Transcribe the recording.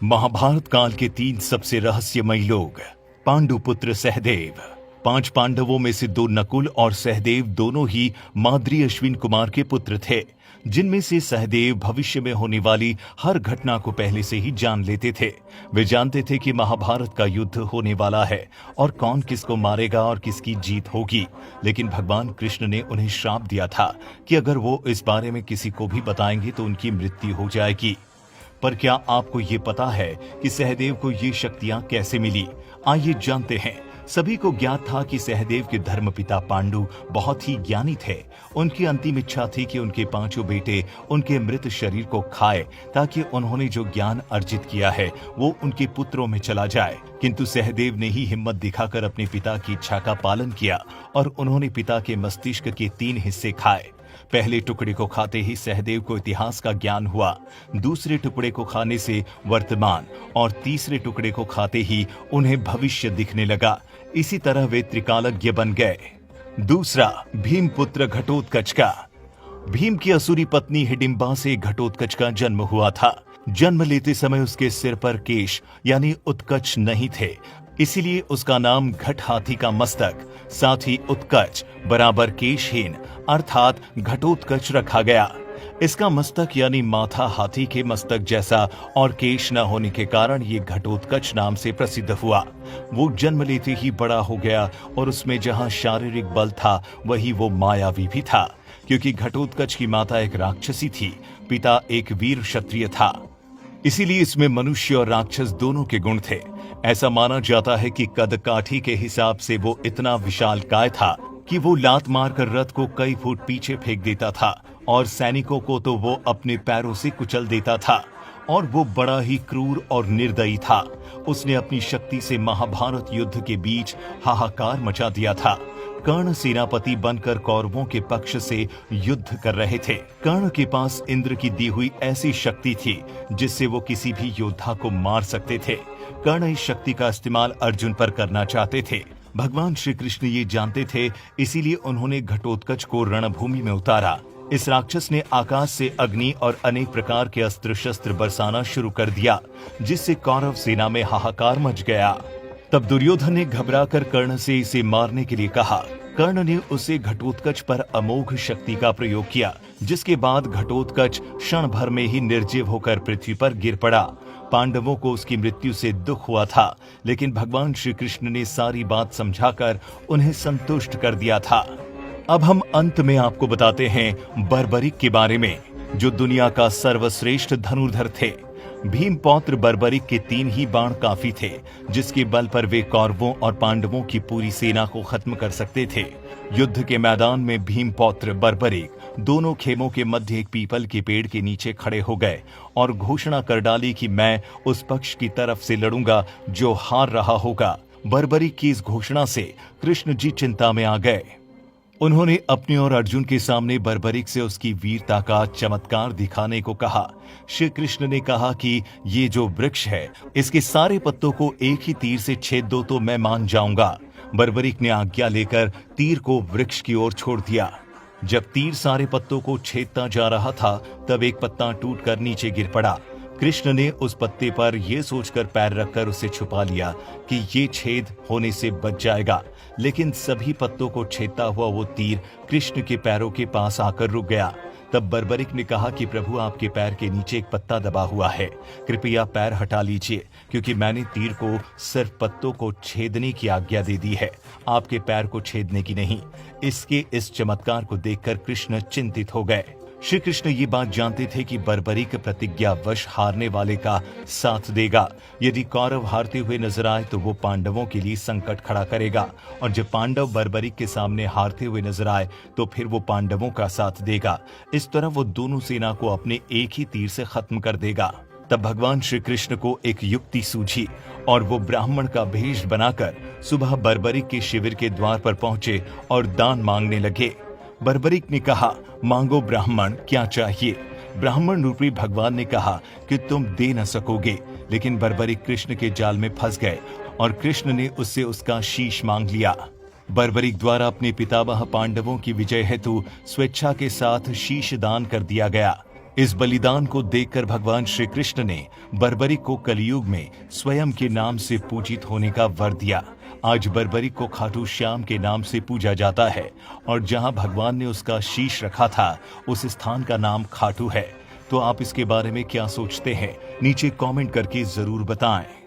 महाभारत काल के 3 सबसे रहस्यमयी लोग। पांडुपुत्र सहदेव। 5 पांडवों में से 2 नकुल और सहदेव दोनों ही माद्री अश्विन कुमार के पुत्र थे, जिनमें से सहदेव भविष्य में होने वाली हर घटना को पहले से ही जान लेते थे। वे जानते थे कि महाभारत का युद्ध होने वाला है और कौन किसको मारेगा और किसकी जीत होगी। लेकिन भगवान कृष्ण ने उन्हें श्राप दिया था कि अगर वो इस बारे में किसी को भी बताएंगे तो उनकी मृत्यु हो जाएगी। पर क्या आपको ये पता है कि सहदेव को ये शक्तियां कैसे मिली? आइए जानते हैं। सभी को ज्ञात था कि सहदेव के धर्मपिता पांडु बहुत ही ज्ञानी थे। उनकी अंतिम इच्छा थी कि उनके 5 बेटे उनके मृत शरीर को खाए, ताकि उन्होंने जो ज्ञान अर्जित किया है वो उनके पुत्रों में चला जाए। किंतु सहदेव ने ही हिम्मत दिखाकर अपने पिता की इच्छा का पालन किया और उन्होंने पिता के मस्तिष्क के 3 हिस्से खाए। पहले टुकड़े को खाते ही सहदेव को इतिहास का ज्ञान हुआ, दूसरे टुकड़े को खाने से वर्तमान और तीसरे टुकड़े को खाते ही उन्हें भविष्य दिखने लगा। इसी तरह वे त्रिकालज्ञ बन गए। दूसरा, भीमपुत्र घटोत्कच का। भीम की असुरी पत्नी हिडिंबा से घटोत्कच का जन्म हुआ था। जन्म लेते समय उसके सिर पर केश यानी उत्कच नहीं थे, इसीलिए उसका नाम घट हाथी का मस्तक साथ ही उत्कच बराबर केशहीन अर्थात घटोत्कच रखा गया। इसका मस्तक यानी माथा हाथी के मस्तक जैसा और केश न होने के कारण ये घटोत्कच नाम से प्रसिद्ध हुआ। वो जन्म लेते ही बड़ा हो गया और उसमें जहां शारीरिक बल था वही वो मायावी भी था, क्योंकि घटोत्कच की माता एक राक्षसी थी, पिता एक वीर क्षत्रिय था। इसीलिए इसमें मनुष्य और राक्षस दोनों के गुण थे। ऐसा माना जाता है कि कद काठी के हिसाब से वो इतना विशालकाय था कि वो लात मारकर रथ को कई फुट पीछे फेंक देता था और सैनिकों को तो वो अपने पैरों से कुचल देता था। और वो बड़ा ही क्रूर और निर्दयी था। उसने अपनी शक्ति से महाभारत युद्ध के बीच हाहाकार मचा दिया था। कर्ण सेनापति बनकर कौरवों के पक्ष से युद्ध कर रहे थे। कर्ण के पास इंद्र की दी हुई ऐसी शक्ति थी जिससे वो किसी भी योद्धा को मार सकते थे। कर्ण इस शक्ति का इस्तेमाल अर्जुन पर करना चाहते थे। भगवान श्री कृष्ण ये जानते थे, इसीलिए उन्होंने घटोत्कच को रणभूमि में उतारा। इस राक्षस ने आकाश से अग्नि और अनेक प्रकार के अस्त्र शस्त्र बरसाना शुरू कर दिया, जिससे कौरव सेना में हाहाकार मच गया। तब दुर्योधन ने घबराकर कर्ण से इसे मारने के लिए कहा। कर्ण ने उसे घटोत्कच पर अमोघ शक्ति का प्रयोग किया, जिसके बाद घटोत्कच क्षण भर में ही निर्जीव होकर पृथ्वी पर गिर पड़ा। पांडवों को उसकी मृत्यु से दुख हुआ था, लेकिन भगवान श्री कृष्ण ने सारी बात समझाकर उन्हें संतुष्ट कर दिया था। अब हम अंत में आपको बताते हैं बर्बरिक के बारे में, जो दुनिया का सर्वश्रेष्ठ धनुर्धर थे। भीम पौत्र बर्बरिक के 3 ही बाण काफी थे, जिसके बल पर वे कौरवों और पांडवों की पूरी सेना को खत्म कर सकते थे। युद्ध के मैदान में भीम पौत्र बर्बरिक दोनों खेमों के मध्य एक पीपल के पेड़ के नीचे खड़े हो गए और घोषणा कर डाली कि मैं उस पक्ष की तरफ से लड़ूंगा जो हार रहा होगा। बर्बरिक की इस घोषणा से कृष्ण जी चिंता में आ गए। उन्होंने अपने और अर्जुन के सामने बर्बरिक से उसकी वीरता का चमत्कार दिखाने को कहा। श्री कृष्ण ने कहा कि ये जो वृक्ष है, इसके सारे पत्तों को एक ही तीर से छेद दो तो मैं मान जाऊंगा। बर्बरिक ने आज्ञा लेकर तीर को वृक्ष की ओर छोड़ दिया। जब तीर सारे पत्तों को छेदता जा रहा था, तब एक पत्ता टूटकर नीचे गिर पड़ा। कृष्ण ने उस पत्ते पर यह सोचकर पैर रखकर उसे छुपा लिया कि ये छेद होने से बच जाएगा, लेकिन सभी पत्तों को छेदता हुआ वो तीर कृष्ण के पैरों के पास आकर रुक गया। तब बर्बरिक ने कहा कि प्रभु, आपके पैर के नीचे एक पत्ता दबा हुआ है, कृपया पैर हटा लीजिए, क्योंकि मैंने तीर को सिर्फ पत्तों को छेदने की आज्ञा दे दी है, आपके पैर को छेदने की नहीं। इसके इस चमत्कार को देखकर कृष्ण चिंतित हो गए। श्री कृष्ण ये बात जानते थे कि बर्बरिक प्रतिज्ञावश हारने वाले का साथ देगा। यदि कौरव हारते हुए नजर आए तो वो पांडवों के लिए संकट खड़ा करेगा, और जब पांडव बर्बरिक के सामने हारते हुए नजर आए तो फिर वो पांडवों का साथ देगा। इस तरह वो दोनों सेना को अपने एक ही तीर से खत्म कर देगा। तब भगवान श्री कृष्ण को एक युक्ति सूझी और वो ब्राह्मण का भेष बनाकर सुबह बर्बरिक के शिविर के द्वार पर पहुंचे और दान मांगने लगे। बर्बरिक ने कहा, मांगो ब्राह्मण, क्या चाहिए? ब्राह्मण रूपी भगवान ने कहा कि तुम दे न सकोगे, लेकिन बर्बरिक कृष्ण के जाल में फंस गए और कृष्ण ने उससे उसका शीश मांग लिया। बर्बरिक द्वारा अपने पितामह पांडवों की विजय हेतु स्वेच्छा के साथ शीश दान कर दिया गया। इस बलिदान को देखकर भगवान श्री कृष्ण ने बर्बरिक को कलयुग में स्वयं के नाम से पूजित होने का वर दिया। आज बर्बरिक को खाटू श्याम के नाम से पूजा जाता है और जहां भगवान ने उसका शीश रखा था उस स्थान का नाम खाटू है। तो आप इसके बारे में क्या सोचते हैं? नीचे कमेंट करके जरूर बताएं।